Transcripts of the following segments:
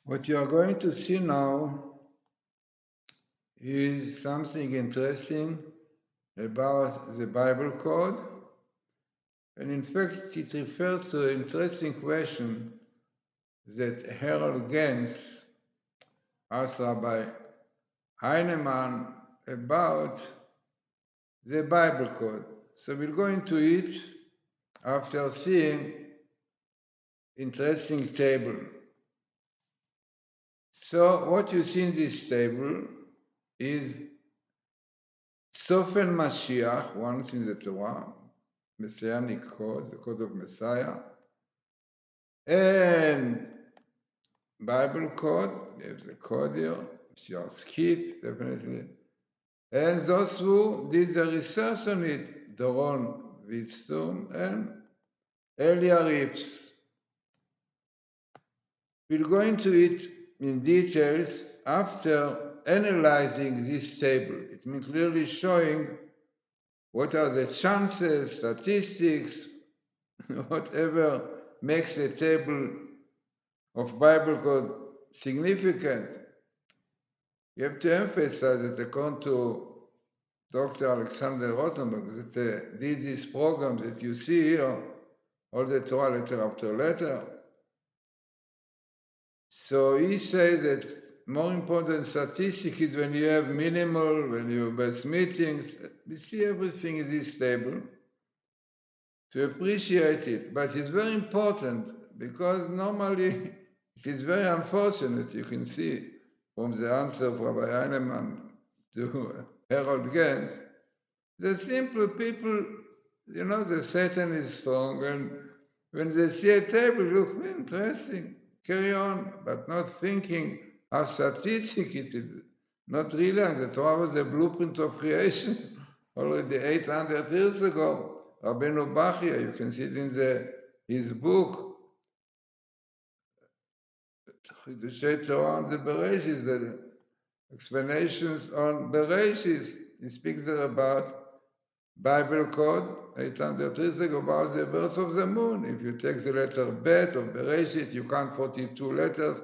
What you are going to see now is something interesting about the Bible code. And in fact, it refers to an interesting question that Harold Gans asked Rabbi Heinemann about the Bible code. So we'll go into it after seeing interesting table. So what you see in this table is Sofen Mashiach, once in the Torah, Messianic code, the code of Messiah, and Bible code, we have the code here, Mashiach Skit, definitely, and those who did the research on it, Doron Widstum and Elia Rips. We'll go into it in details after analyzing this table. It means clearly showing what are the chances, statistics, whatever makes the table of Bible code significant. You have to emphasize that according to Dr. Alexander Rothenberg, that these programs that you see here, all the Torah letter after letter. So he says that more important statistic is when you have minimal, when you have best meetings, we see everything in this table to appreciate it. But it's very important because normally it is very unfortunate, you can see from the answer of Rabbi Heinemann to Harold Gans, the simple people, the Satan is strong, and when they see a table, look, interesting, carry on, but not thinking how statistic it is, not realizing the Torah was a blueprint of creation already 800 years ago. Rabbeinu Bachia, you can see it in his book, Chidushei Torah on the Bereshis, the explanations on Bereshis. He speaks there about Bible code, 800 years ago, about the birth of the moon. If you take the letter Bet of Bereshit, you count 42 letters,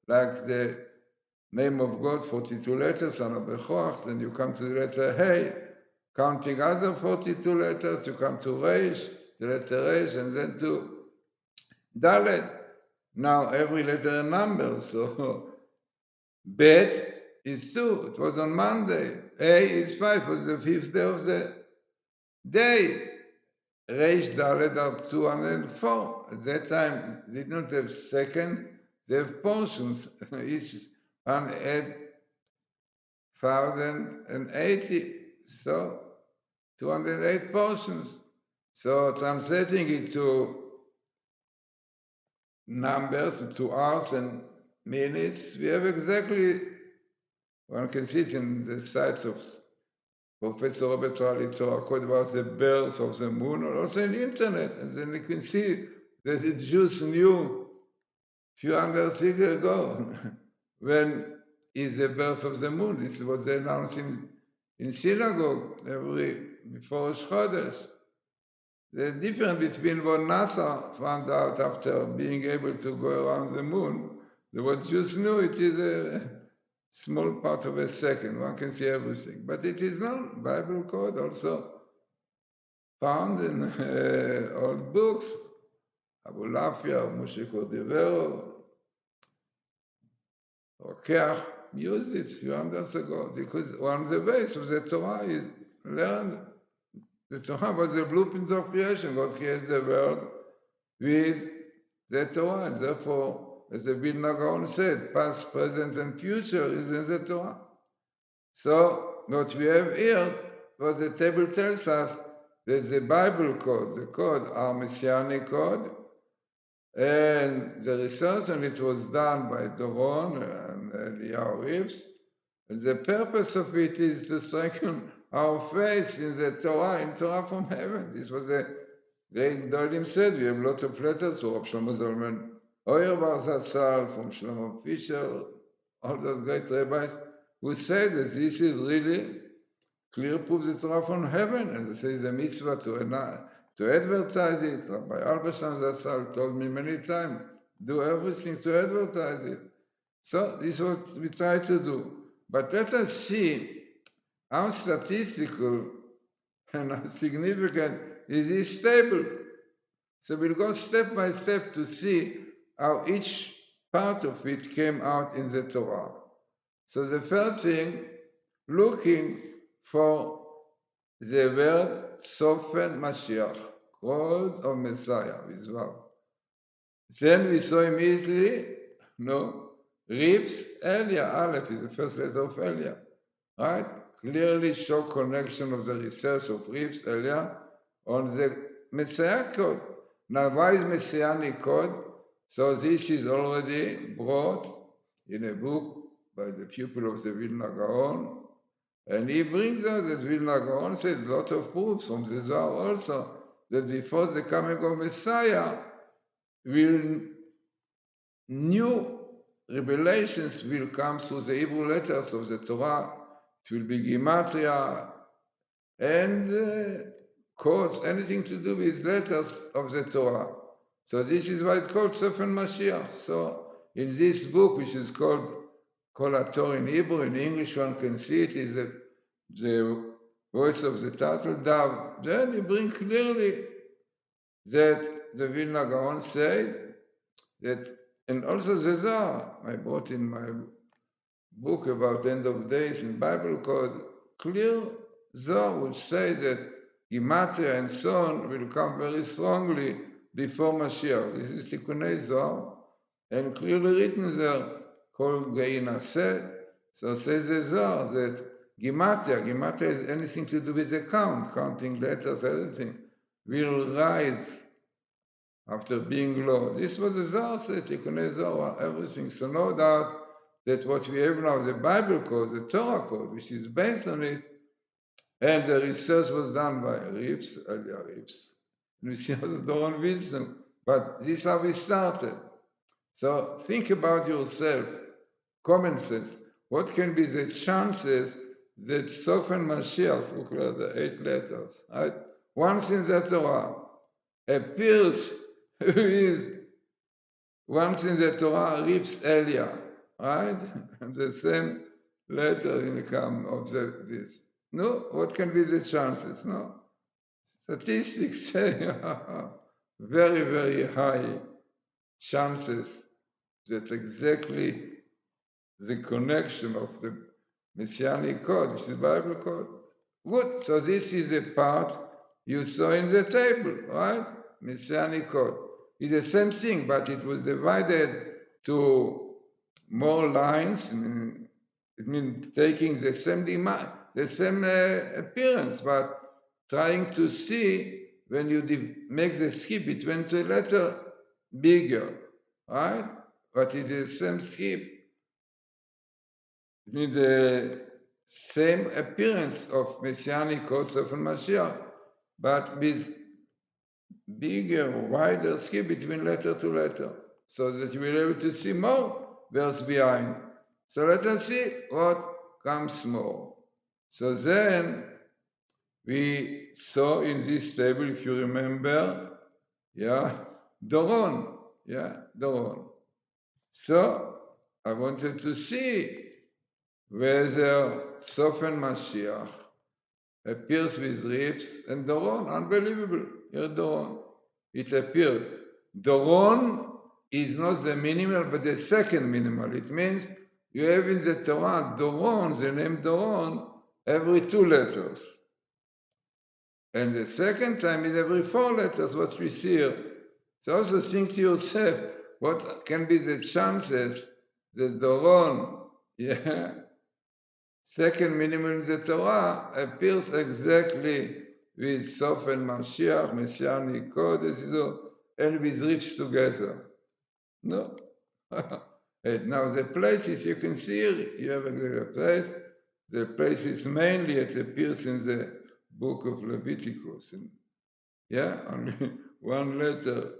like the name of God, 42 letters, and of Bechoach, then you come to the letter Hey, counting other 42 letters, you come to Reish, the letter Reish, and then to Dalet. Now every letter a number, so Bet is 2, it was on Monday. A is 5, it was the 5th day of the day. Reish Dalet are 204. At that time, they did not have second, they have portions. Each one had 1,080. So 208 portions. So translating it to numbers, to hours and minutes, we have exactly, one can see it in the sites of Professor Robert Raleigh Torah Code about the birth of the moon, or also in the internet, and then you can see that the Jews knew a few hundred years ago when is the birth of the moon. This was announced in synagogue before Rosh Chodesh. The difference between what NASA found out after being able to go around the moon, what Jews knew, it is a small part of a second. One can see everything. But it is not. Bible code also found in old books. Abu Lafia, Moshe Cordovero, Rokeach used it a few hundreds ago, because one of the ways of the Torah is learn. The Torah was the blueprint of creation. God creates the world with the Torah, and therefore, as the Vilna Gaon said, past, present, and future is in the Torah. So what we have here, what the table tells us, that the Bible code, the code, our Messianic code, and the research on it was done by Doron and Eliyahu Rives. And the purpose of it is to strengthen our faith in the Torah, in Torah from heaven. This was a great Gedolim said. We have a lot of letters from Rav Shlomo Zalman Auerbach Zatzal, from Shlomo Fisher, all those great rabbis who said that this is really clear proof the Torah from heaven, and this is a mitzvah to advertise it. Rabbi Albersham Zatzal told me many times, do everything to advertise it. So this is what we try to do. But let us see how statistical and how significant is this table. So we'll go step by step to see how each part of it came out in the Torah. So the first thing, looking for the word Sofen Mashiach, cause of Messiah, with Vav. Then we saw immediately, Rips Elia, Aleph is the first letter of Elia, right? Clearly show connection of the research of Rips Elia on the Messiah code. Now, why is Messianic code? So this is already brought in a book by the pupil of the Vilna Gaon, and he brings us, as Vilna Gaon said, a lot of proofs from the Zohar also, that before the coming of Messiah, new revelations will come through the Hebrew letters of the Torah. It will be Gematria and codes, anything to do with letters of the Torah. So this is why it's called Sofen Mashiach. So in this book, which is called Kol Torah in Hebrew, in English one can see it, is the voice of the title, Dav. Then he brings clearly that the Vilna Gaon said that, and also the Zohar, I brought in my book about end of days in Bible code, clear Zohar would say that Gematria and so on will come very strongly before Mashiach. This is Tikkunei Zohar, and clearly written there, Kol Geina said. So says the Zohar that Gematria is anything to do with the count, counting letters, everything, will rise after being low. This was the Zohar said, Tikkunei Zohar, everything. So no doubt that what we have now, the Bible code, the Torah code, which is based on it, and the research was done by Rips, earlier Rips. And we see also Doron Wilson. But this is how we started. So think about yourself, common sense. What can be the chances that Sofen Mashiach, look at the 8 letters, right? Once in the Torah, appears who is once in the Torah Rips Elia, right? And the same letter income of this. No, what can be the chances? No. Statistics say very, very high chances that exactly the connection of the Messianic code, which is Bible code. Good, so this is the part you saw in the table, right? Messianic code. It's the same thing, but it was divided to more lines. It means taking the same demand, the same appearance, but trying to see when you make the skip between the letter bigger, right? But it is the same skip. It means the same appearance of Messianic codes of Mashiach, but with bigger, wider skip between letter to letter, so that you will be able to see more verse behind. So let us see what comes more. So then we saw in this table, if you remember, Doron, Doron. So I wanted to see whether Sofen Mashiach appears with Rips and Doron. Unbelievable. Here Doron. It appeared. Doron is not the minimal, but the second minimal. It means you have in the Torah Doron, the name Doron, every 2 letters. And the second time is every 4 letters, what we see here. So also think to yourself, what can be the chances that Doron, second minimum in the Torah, appears exactly with Sofen Mashiach, Messianic code, and with Rips together. No. And now the places you can see here, you have a place. The place is mainly, it appears in the book of Leviticus. And, only 1 letter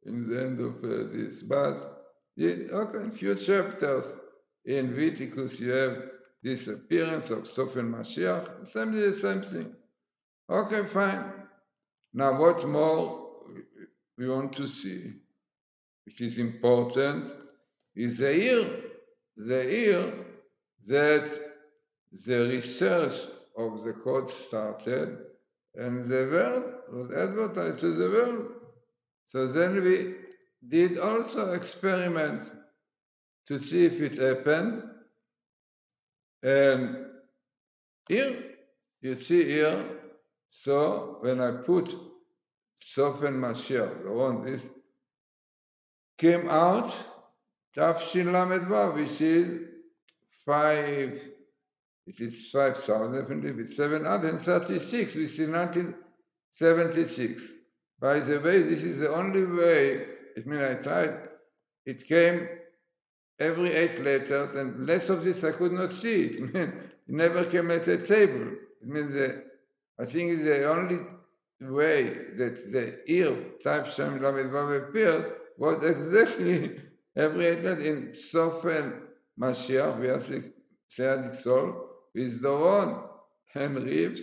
in the end of this. But, in few chapters in Leviticus, you have this appearance of Sofen Mashiach, the same thing. Okay, fine. Now, what more we want to see, which is important, is the year. the year that the research of the code started, and the word was advertised to the world. So then we did also experiment to see if it happened. And here, you see here, so when I put Sofen Mashiach around this, came out Tafshin Lamed Vav, which is 5,000, definitely, with 736, which is 1976. By the way, this is the only way, it means I tried, it came every 8 letters, and less of this I could not see. It means it never came at a table. It means I think it's the only way that the ear type Shem Lamed Vav appears was exactly every 8 letters in Sofen Mashiach, we are Tzadik Soul, with Doron and Rips,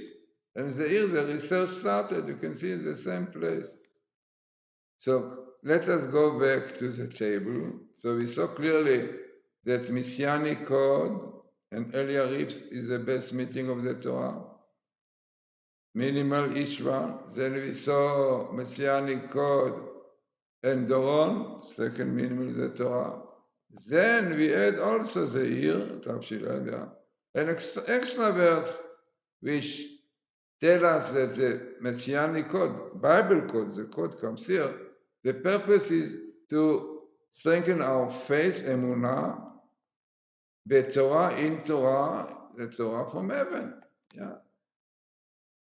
and here the research started. You can see in the same place. So let us go back to the table. So we saw clearly that Messianic code and earlier Rips is the best meeting of the Torah. Minimal each one. Then we saw Messianic code and Doron, second minimal the Torah. Then we add also the year, an extra verse which tell us that the Messianic code, Bible code, the code comes here. The purpose is to strengthen our faith, emunah, Torah in Torah, the Torah from heaven. Yeah.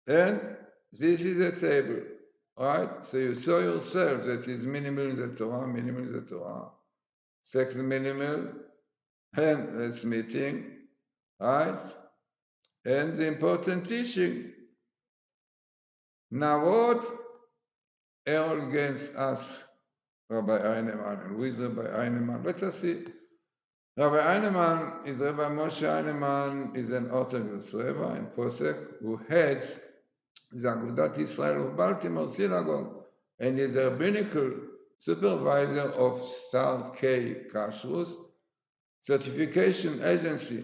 And this is a table, right? So you saw yourself that is minimal in the Torah, minimal in the Torah. Second minimal, and this meeting, right? And the important teaching. Now what Errol Gaines asked Rabbi Einemann, and who is Rabbi Einemann? Let us see. Rabbi Einemann is Rabbi Moshe Einemann, is an Orthodox Rebbe in Posek who heads the Agudat Israel of Baltimore Synagogue and is a rabbinical supervisor of Star K Kashrus certification agency.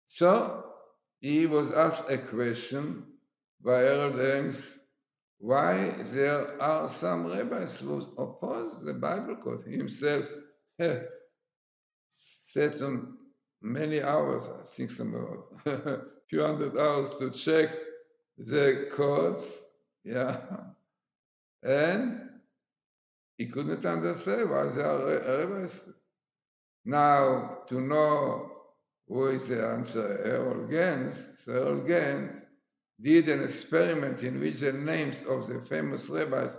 So he was asked a question by Errol Gaines, why there are some rabbis who oppose the Bible code. He himself sat on many hours, I think some a few hundred hours to check the codes, yeah. And he couldn't understand why there are rabbis. Now, to know who is the answer, Errol Gaines, so Errol Gaines did an experiment in which the names of the famous rabbis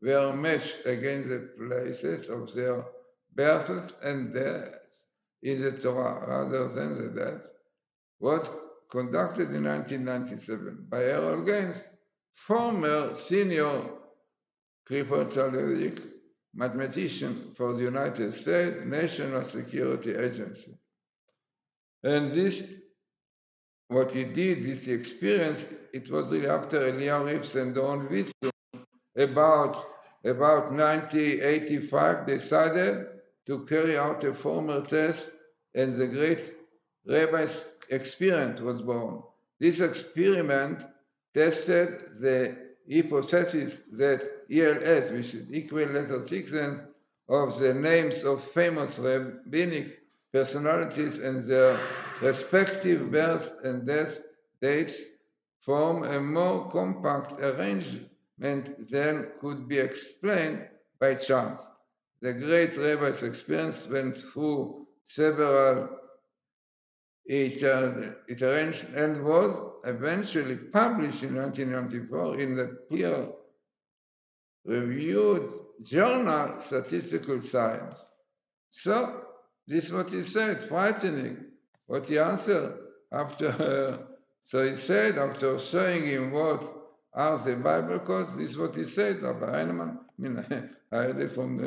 were matched against the places of their births and deaths in the Torah rather than the deaths, was conducted in 1997 by Errol Gaines, former senior cryptologic mathematician for the United States National Security Agency. And this, what he did, this experience, it was really after Eliyahu Rips and Doron Witzum, about 1985, decided to carry out a formal test, and the great rabbi's experiment was born. This experiment tested the hypothesis that ELS, which is equal letter sequence of the names of famous rabbinic personalities and their respective birth and death dates, form a more compact arrangement than could be explained by chance. The great rabbi's experience went through several iterations and was eventually published in 1994 in the peer-reviewed journal Statistical Science. So, this is what he said, frightening. What he answered after, so he said, after showing him what are the Bible codes, this is what he said, Rabbi Heinemann. I mean, I heard it from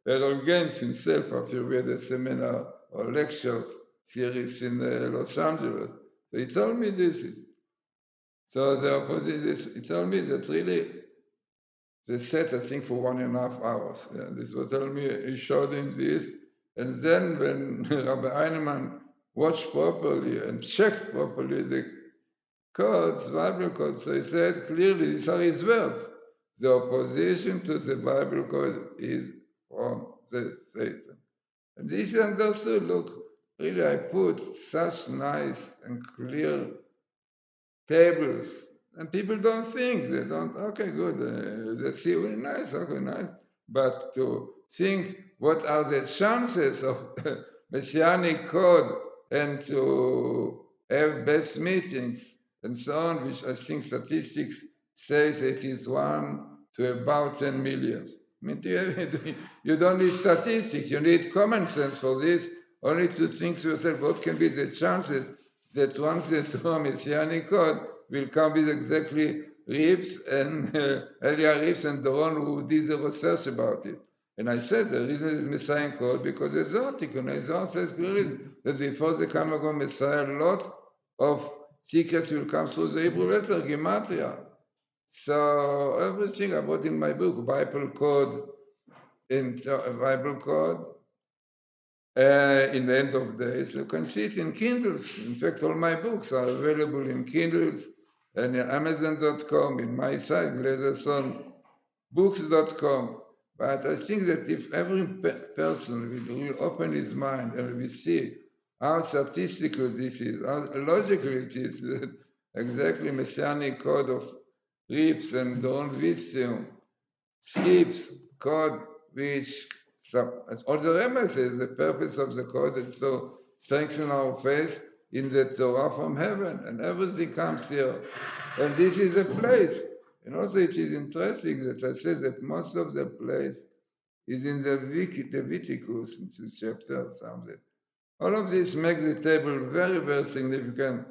Errol Gaines himself after we had a seminar or lectures series in Los Angeles. So he told me this. So the opposite, he told me that really they sat, I think, for 1.5 hours. Yeah, this was telling me, he showed him this, And then when Rabbi Einemann watched properly and checked properly the codes, Bible codes, so he said clearly these are his words. The opposition to the Bible code is from the Satan. And this is understood. Look, really I put such nice and clear tables. And people don't think, they don't, okay, good, they see, really nice, okay, nice. But to think what are the chances of Messianic code and to have best meetings and so on, which I think statistics says it is 1 to about 10 million. I mean, you don't need statistics, you need common sense for this, only to think to yourself, what can be the chances that once the Torah Messianic code will come with exactly Reeves and Elia Reeves and Doron who did the research about it. And I said the reason is Messianic code because the Zohar says clearly that before the coming of Messiah, a lot of secrets will come through the Hebrew letter, Gematria. So everything I wrote in my book, Bible code, in Bible code, in the end of days, you can see it in Kindles. In fact, all my books are available in Kindles and in Amazon.com, in my site, GlazersonBooks.com. But I think that if every person will open his mind and will see how statistical this is, how logical it is, that exactly Messianic code of Reeves and Don Wisdom skips code which, as all the Rema says, the purpose of the code is to strengthen our faith in the Torah from heaven, and everything comes here. And this is the place. And also it is interesting that I say that most of the place is in the Leviticus, in the chapter something. All of this makes the table very, very significant,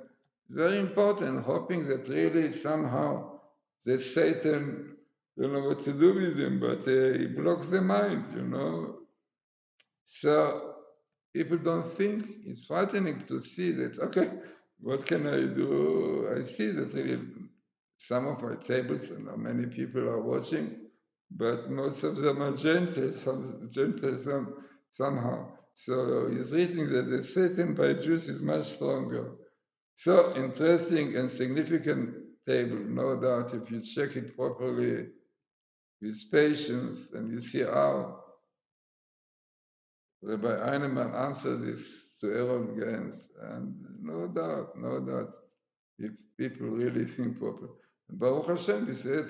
very important, hoping that really somehow the Satan don't know what to do with him, but he blocks the mind. So people don't think. It's frightening to see that, okay, what can I do? I see that really some of our tables, and many people are watching, but most of them are gentle, somehow. So he's reading that the Satan by Jews is much stronger. So interesting and significant table, no doubt, if you check it properly with patience and you see how Rabbi Einemann answers this to Harold Gaines, and no doubt, if people really think properly. Baruch Hashem, we say it,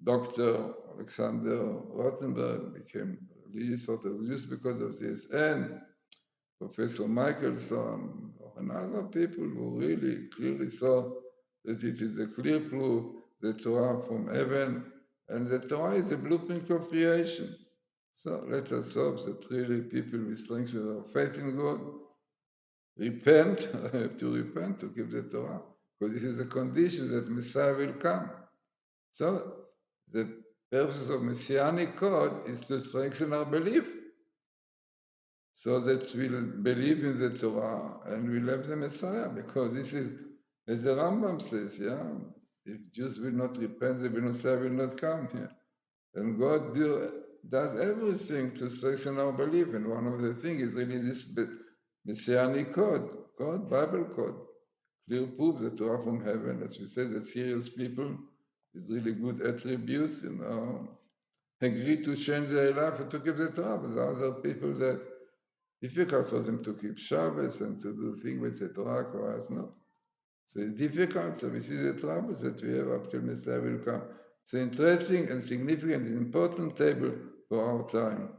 Dr. Alexander Rothenberg became really sort of used because of this, and Professor Michelson and other people who really clearly saw that it is a clear proof, the Torah from heaven, and the Torah is a blueprint of creation. So let us hope that really people will strengthen their faith in God, repent, to keep the Torah, because this is a condition that Messiah will come. So the purpose of Messianic code is to strengthen our belief, so that we'll believe in the Torah and we'll have the Messiah, because this is, as the Rambam says, if Jews will not repent, the Messiah will not come here. And God does everything to strengthen our belief, and one of the things is really this Messianic code, Bible code, clear proof the Torah from heaven, as we said, that serious people with really good attributes, agree to change their life and to keep the Torah, but there are other people that difficult for them to keep Shabbos and to do things with the Torah requires, no. So it's difficult, so we see the troubles that we have up till Messiah will come. So interesting and significant and important table for our time.